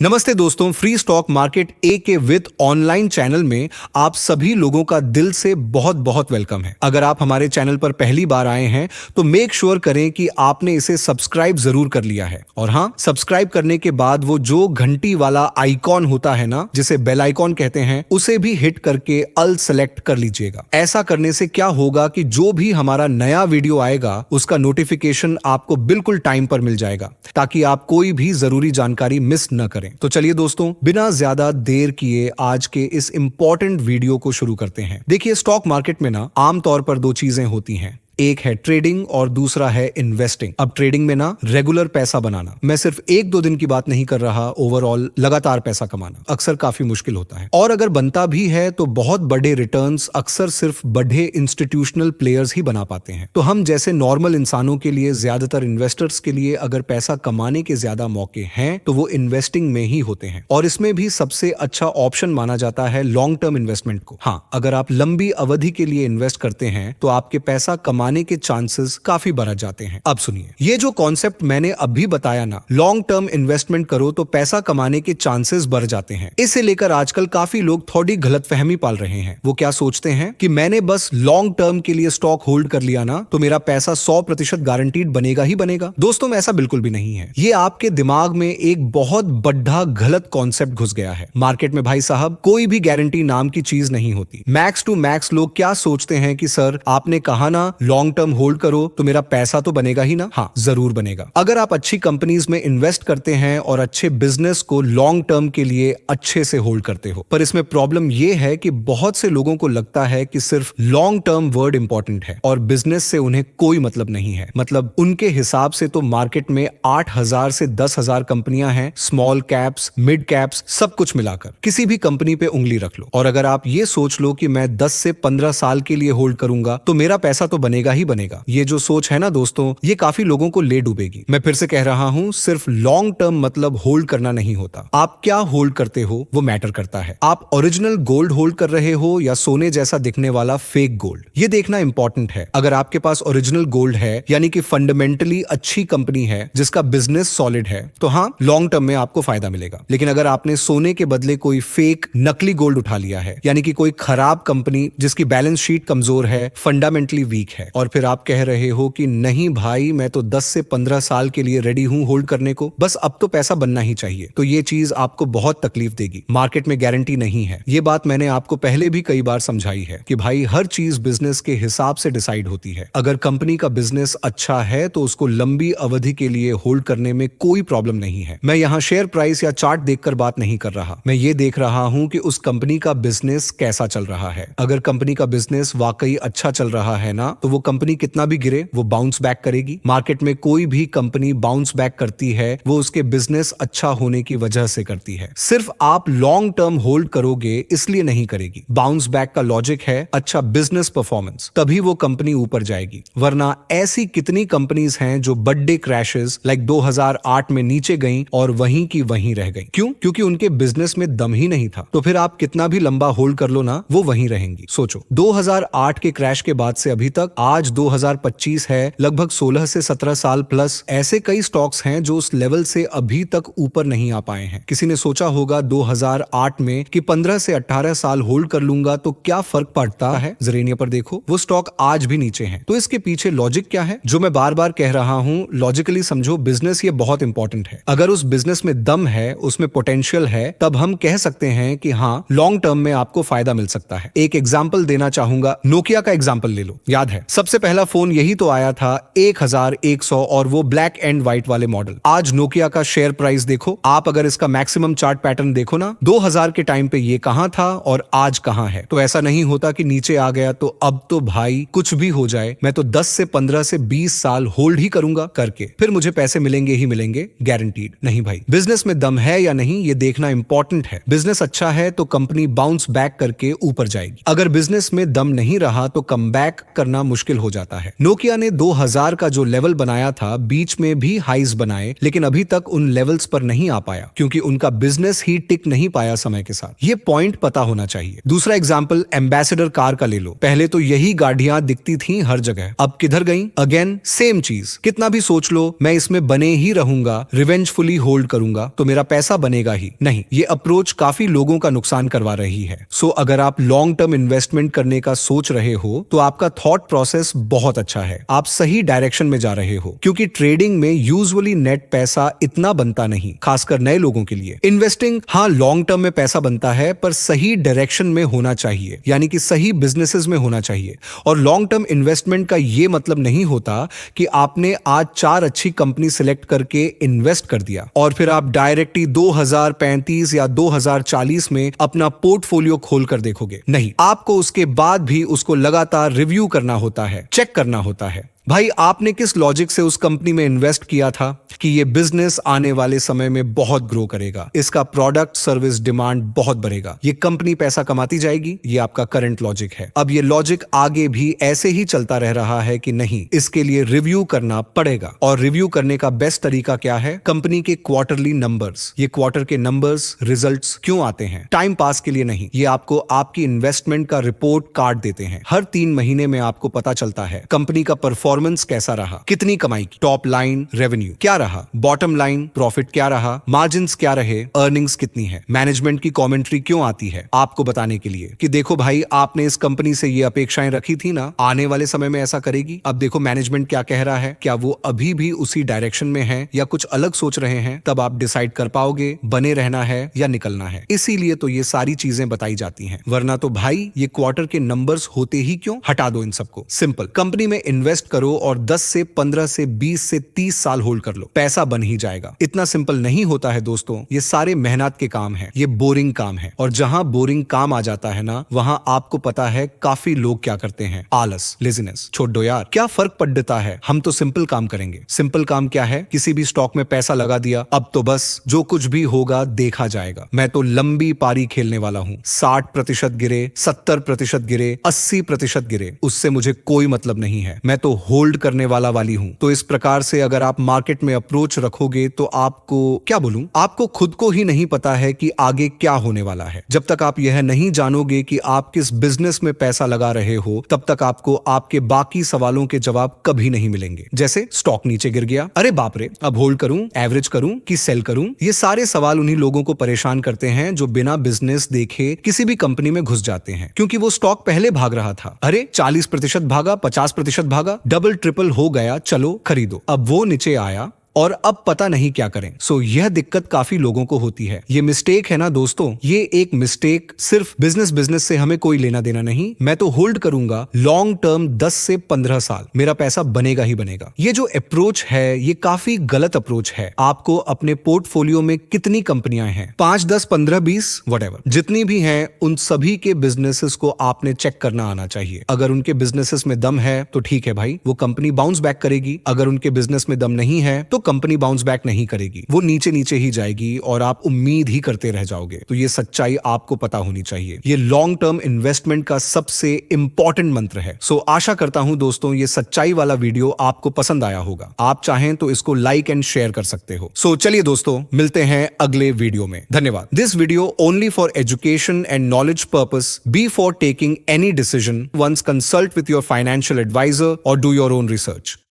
नमस्ते दोस्तों, free stock market ए के विद ऑनलाइन चैनल में आप सभी लोगों का दिल से बहुत बहुत वेलकम है। अगर आप हमारे चैनल पर पहली बार आए हैं तो मेक श्योर करें कि आपने इसे सब्सक्राइब जरूर कर लिया है। और हाँ, सब्सक्राइब करने के बाद वो जो घंटी वाला आइकॉन होता है ना, जिसे बेल आइकॉन कहते हैं, उसे भी हिट करके ऑल सेलेक्ट कर लीजिएगा। ऐसा करने से क्या होगा कि जो भी हमारा नया वीडियो आएगा उसका नोटिफिकेशन आपको बिल्कुल टाइम पर मिल जाएगा, ताकि आप कोई भी जरूरी जानकारी मिस न करें। तो चलिए दोस्तों, बिना ज्यादा देर किए आज के इस इंपॉर्टेंट वीडियो को शुरू करते हैं। देखिए, स्टॉक मार्केट में ना आमतौर पर दो चीजें होती हैं, एक है ट्रेडिंग और दूसरा है इन्वेस्टिंग। अब ट्रेडिंग में ना रेगुलर पैसा बनाना, मैं सिर्फ एक दो दिन की बात नहीं कर रहा, ओवरऑल लगातार पैसा कमाना अक्सर काफी मुश्किल होता है, और अगर बनता भी है तो बहुत बड़े रिटर्न्स अक्सर सिर्फ बड़े इंस्टीट्यूशनल प्लेयर्स ही बना पाते हैं। तो हम जैसे नॉर्मल इंसानों के लिए, ज्यादातर इन्वेस्टर्स के लिए अगर पैसा कमाने के ज्यादा मौके हैं तो वो इन्वेस्टिंग में ही होते हैं, और इसमें भी सबसे अच्छा ऑप्शन माना जाता है लॉन्ग टर्म इन्वेस्टमेंट को। हाँ, अगर आप लंबी अवधि के लिए इन्वेस्ट करते हैं तो आपके पैसा कमाने के चांसेस काफी बढ़ जाते हैं। अब सुनिए, ये जो कॉन्सेप्ट मैंने अभी बताया ना, लॉन्ग टर्म इन्वेस्टमेंट करो तो पैसा कमाने के चांसेस बढ़ जाते हैं, इसे लेकर आजकल काफी लोग थोड़ी गलतफहमी पाल रहे हैं। वो क्या सोचते हैं कि मैंने बस लॉन्ग टर्म के लिए स्टॉक होल्ड कर लिया ना तो मेरा पैसा 100% गारंटीड बनेगा ही बनेगा। दोस्तों, ऐसा बिल्कुल भी नहीं है। ये आपके दिमाग में एक बहुत बड़ा गलत कॉन्सेप्ट घुस गया है। मार्केट में भाई साहब कोई भी गारंटी नाम की चीज नहीं होती। मैक्स टू मैक्स लोग क्या सोचते हैं कि सर आपने कहा ना लॉन्ग टर्म होल्ड करो तो मेरा पैसा तो बनेगा ही ना। हाँ, जरूर बनेगा। अगर आप अच्छी कंपनीज में इन्वेस्ट करते हैं और अच्छे बिजनेस को लॉन्ग टर्म के लिए अच्छे से होल्ड करते हो। पर इसमें प्रॉब्लम यह है कि बहुत से लोगों को लगता है कि सिर्फ लॉन्ग टर्म वर्ड इंपॉर्टेंट है और बिजनेस से उन्हें कोई मतलब नहीं है। मतलब उनके हिसाब से तो मार्केट में 8,000 से 10,000 कंपनियां हैं, स्मॉल कैप्स, मिड कैप्स, सब कुछ मिलाकर। किसी भी कंपनी पे उंगली रख लो और अगर आप ये सोच लो कि मैं 10 से 15 साल के लिए होल्ड करूंगा तो मेरा पैसा तो बनेगा ही बनेगा, ये जो सोच है ना दोस्तों, ये काफी लोगों को ले डूबेगी। मैं फिर से कह रहा हूं, सिर्फ लॉन्ग टर्म मतलब होल्ड करना नहीं होता। आप क्या होल्ड करते हो वो मैटर करता है। आप ओरिजिनल गोल्ड होल्ड कर रहे हो या सोने जैसा दिखने वाला फेक गोल्ड, ये देखना इंपॉर्टेंट है। अगर आपके पास ओरिजिनल गोल्ड है, यानी कि फंडामेंटली अच्छी कंपनी है जिसका बिजनेस सॉलिड है, तो हाँ, लॉन्ग टर्म में आपको फायदा मिलेगा। लेकिन अगर आपने सोने के बदले कोई फेक नकली गोल्ड उठा लिया है, यानी कि कोई खराब कंपनी जिसकी बैलेंस शीट कमजोर है, फंडामेंटली वीक है, और फिर आप कह रहे हो कि नहीं भाई मैं तो 10 से 15 साल के लिए रेडी हूं होल्ड करने को, बस अब तो पैसा बनना ही चाहिए, तो ये चीज आपको बहुत तकलीफ देगी। मार्केट में गारंटी नहीं है। ये बात मैंने आपको पहले भी कई बार समझाई है कि भाई हर चीज बिजनेस के हिसाब से डिसाइड होती है। अगर कंपनी का बिजनेस अच्छा है तो उसको लंबी अवधि के लिए होल्ड करने में कोई प्रॉब्लम नहीं है। मैं यहाँ शेयर प्राइस या चार्ट देखकर बात नहीं कर रहा, मैं ये देख रहा हूं कि उस कंपनी का बिजनेस कैसा चल रहा है। अगर कंपनी का बिजनेस वाकई अच्छा चल रहा है ना, तो वो कंपनी कितना भी गिरे वो बाउंस बैक करेगी। मार्केट में कोई भी कंपनी बाउंस बैक करती है वो उसके बिजनेस अच्छा होने की वजह से करती है। सिर्फ आप लॉन्ग टर्म होल्ड करोगे इसलिए नहीं करेगी। बाउंस बैक का लॉजिक है अच्छा बिजनेस परफॉर्मेंस, तभी वो कंपनी ऊपर जाएगी। वरना ऐसी कितनी कंपनीज हैं जो बड़े क्रैशेस लाइक 2008 में नीचे गईं और वहीं की वहीं रह गईं। क्यों? क्योंकि उनके बिजनेस में दम ही नहीं था। तो फिर आप कितना भी लंबा होल्ड कर लो ना, वो वहीं रहेंगी। सोचो, 2008 के क्रैश के बाद से अभी तक आज 2025 है, लगभग 16 से 17 साल प्लस ऐसे कई स्टॉक्स हैं जो उस लेवल से अभी तक ऊपर नहीं आ पाए हैं। किसी ने सोचा होगा 2008 में कि 15 से 18 साल होल्ड कर लूंगा तो क्या फर्क पड़ता है? जरेनिया पर देखो, वो स्टॉक आज भी नीचे हैं। तो इसके पीछे लॉजिक क्या है? जो मैं बार बार कह रहा हूं, लॉजिकली समझो। बिजनेस ये बहुत इंपॉर्टेंट है। अगर उस बिजनेस में दम है, उसमें पोटेंशियल है, तब हम कह सकते हैं कि हाँ, लॉन्ग टर्म में आपको फायदा मिल सकता है। एक एग्जाम्पल देना चाहूंगा, नोकिया का एग्जाम्पल ले लो। याद है, सबसे पहला फोन यही तो आया था 1100 और वो ब्लैक एंड व्हाइट वाले मॉडल। आज नोकिया का शेयर प्राइस देखो, आप अगर इसका मैक्सिमम चार्ट पैटर्न देखो ना, 2000 के टाइम पे ये कहां था और आज कहां है। तो ऐसा नहीं होता कि नीचे आ गया तो अब तो भाई कुछ भी हो जाए, मैं तो 10 से 15 से 20 साल होल्ड ही करूंगा करके फिर मुझे पैसे मिलेंगे ही मिलेंगे, गारंटीड नहीं भाई। बिजनेस में दम है या नहीं ये देखना इंपॉर्टेंट है। बिजनेस अच्छा है तो कंपनी बाउंस बैक करके ऊपर जाएगी। अगर बिजनेस में दम नहीं रहा तो कम बैक करना मुश्किल मुश्किल हो जाता है। नोकिया ने 2000 का जो लेवल बनाया था, बीच में भी हाइज बनाए, लेकिन अभी तक उन लेवल्स पर नहीं आ पाया क्योंकि उनका बिजनेस ही टिक नहीं पाया समय के साथ। ये पॉइंट पता होना चाहिए। दूसरा एग्जाम्पल एम्बेसडर कार का ले लो। पहले तो यही गाड़ियां दिखती थी हर जगह, अब किधर गई? अगेन सेम चीज। कितना भी सोच लो मैं इसमें बने ही रहूंगा, रिवेंजफुली होल्ड करूंगा तो मेरा पैसा बनेगा ही नहीं। ये अप्रोच काफी लोगों का नुकसान करवा रही है। सो अगर आप लॉन्ग टर्म इन्वेस्टमेंट करने का सोच रहे हो तो आपका थॉट प्रोसेस बहुत अच्छा है, आप सही डायरेक्शन में जा रहे हो, क्योंकि ट्रेडिंग में यूजुअली नेट पैसा इतना बनता नहीं, खासकर नए लोगों के लिए। इन्वेस्टिंग हाँ लॉन्ग टर्म में पैसा बनता है, पर सही डायरेक्शन में होना चाहिए, यानी कि सही बिजनेसेस में होना चाहिए। और लॉन्ग टर्म इन्वेस्टमेंट का यह मतलब नहीं होता कि आपने आज 4 अच्छी कंपनी सिलेक्ट करके इन्वेस्ट कर दिया और फिर आप डायरेक्टली 2035 या 2040 में अपना पोर्टफोलियो खोल कर देखोगे। नहीं, आपको उसके बाद भी उसको लगातार रिव्यू करना होता है, चेक करना होता है। भाई आपने किस लॉजिक से उस कंपनी में इन्वेस्ट किया था कि ये बिजनेस आने वाले समय में बहुत ग्रो करेगा, इसका प्रोडक्ट सर्विस डिमांड बहुत बढ़ेगा, ये कंपनी पैसा कमाती जाएगी, ये आपका करंट लॉजिक है। अब ये लॉजिक आगे भी ऐसे ही चलता रह रहा है कि नहीं, इसके लिए रिव्यू करना पड़ेगा। और रिव्यू करने का बेस्ट तरीका क्या है? कंपनी के क्वार्टरली नंबर्स। ये क्वार्टर के नंबर्स, रिजल्ट्स क्यों आते हैं? टाइम पास के लिए नहीं, ये आपको आपकी इन्वेस्टमेंट का रिपोर्ट कार्ड देते हैं। हर 3 महीने में आपको पता चलता है कंपनी का परफॉर्मेंस कैसा रहा, कितनी कमाई की, टॉप लाइन रेवेन्यू क्या रहा, बॉटम लाइन प्रॉफिट क्या रहा, मार्जिन्स क्या रहे, अर्निंग्स कितनी है। मैनेजमेंट की कमेंट्री क्यों आती है? आपको बताने के लिए कि देखो भाई आपने इस कंपनी से ये अपेक्षाएं रखी थी ना, आने वाले समय में ऐसा करेगी। अब देखो मैनेजमेंट क्या कह रहा है, क्या वो अभी भी उसी डायरेक्शन में है या कुछ अलग सोच रहे हैं, तब आप डिसाइड कर पाओगे बने रहना है या निकलना है। इसीलिए तो ये सारी चीजें बताई जाती हैं, वरना तो भाई ये क्वार्टर के नंबर्स होते ही क्यों? हटा दो इन सबको। सिंपल, कंपनी में इन्वेस्ट करो और 10 से 15 से 20 से 30 साल होल्ड कर लो, पैसा बन ही जाएगा। इतना सिंपल नहीं होता है दोस्तों, ये सारे मेहनत के काम है, ये बोरिंग काम है। और जहां बोरिंग काम आ जाता है ना, वहां आपको पता है काफी लोग क्या करते हैं, आलस, लेजीनेस। छोड़ दो यार, क्या फर्क पड़ता है, हम तो सिंपल काम करेंगे। सिंपल काम क्या है? किसी भी स्टॉक में पैसा लगा दिया, अब तो बस जो कुछ भी होगा देखा जाएगा। मैं तो लंबी पारी खेलने वाला हूं, 60% गिरे, 70% गिरे, 80% गिरे, उससे मुझे कोई मतलब नहीं है। मैं तो होल्ड करने वाली हूं। तो इस प्रकार से अगर आप मार्केट में अप्रोच रखोगे तो आपको क्या बोलूं, आपको खुद को ही नहीं पता है कि आगे क्या होने वाला है। जब तक आप यह नहीं जानोगे कि आप किस बिजनेस में पैसा लगा रहे हो, तब तक आपको आपके बाकी सवालों के जवाब कभी नहीं मिलेंगे। जैसे स्टॉक नीचे गिर गया, अरे बाप रे, अब होल्ड करूं, एवरेज करूं कि सेल करूं? ये सारे सवाल उन्हीं लोगों को परेशान करते हैं जो बिना बिजनेस देखे किसी भी कंपनी में घुस जाते हैं, क्योंकि वो स्टॉक पहले भाग रहा था। अरे 40% भागा, 50% भागा, डबल ट्रिपल हो गया, चलो खरीदो। अब वो नीचे आया और अब पता नहीं क्या करें। सो यह दिक्कत काफी लोगों को होती है। ये मिस्टेक है ना दोस्तों, ये एक मिस्टेक सिर्फ बिजनेस से हमें कोई लेना देना नहीं। मैं तो होल्ड करूंगा लॉन्ग टर्म 10 से 15 साल, मेरा पैसा बनेगा ही बनेगा। ये जो अप्रोच है ये काफी गलत अप्रोच है। आपको अपने पोर्टफोलियो में कितनी कंपनियां हैं, 5, 10, 15, 20 व्हाटएवर, जितनी भी हैं, उन सभी के बिजनेसेस को आपने चेक करना आना चाहिए। अगर उनके बिजनेसेस में दम है तो ठीक है भाई, वो कंपनी बाउंस बैक करेगी। अगर उनके बिजनेस में दम नहीं है तो कंपनी बाउंस बैक नहीं करेगी, वो नीचे नीचे ही जाएगी और आप उम्मीद ही करते रह जाओगे। तो ये सच्चाई आपको पता होनी चाहिए। ये लॉन्ग टर्म इन्वेस्टमेंट का सबसे इंपॉर्टेंट मंत्र है। सो आशा करता हूं दोस्तों ये सच्चाई वाला वीडियो आपको पसंद आया होगा। आप चाहें तो इसको लाइक एंड शेयर कर सकते हो। सो चलिए दोस्तों, मिलते हैं अगले वीडियो में। धन्यवाद। This video only for education and knowledge purpose. Before taking any decision, once consult with your financial advisor और डू योर ओन रिसर्च।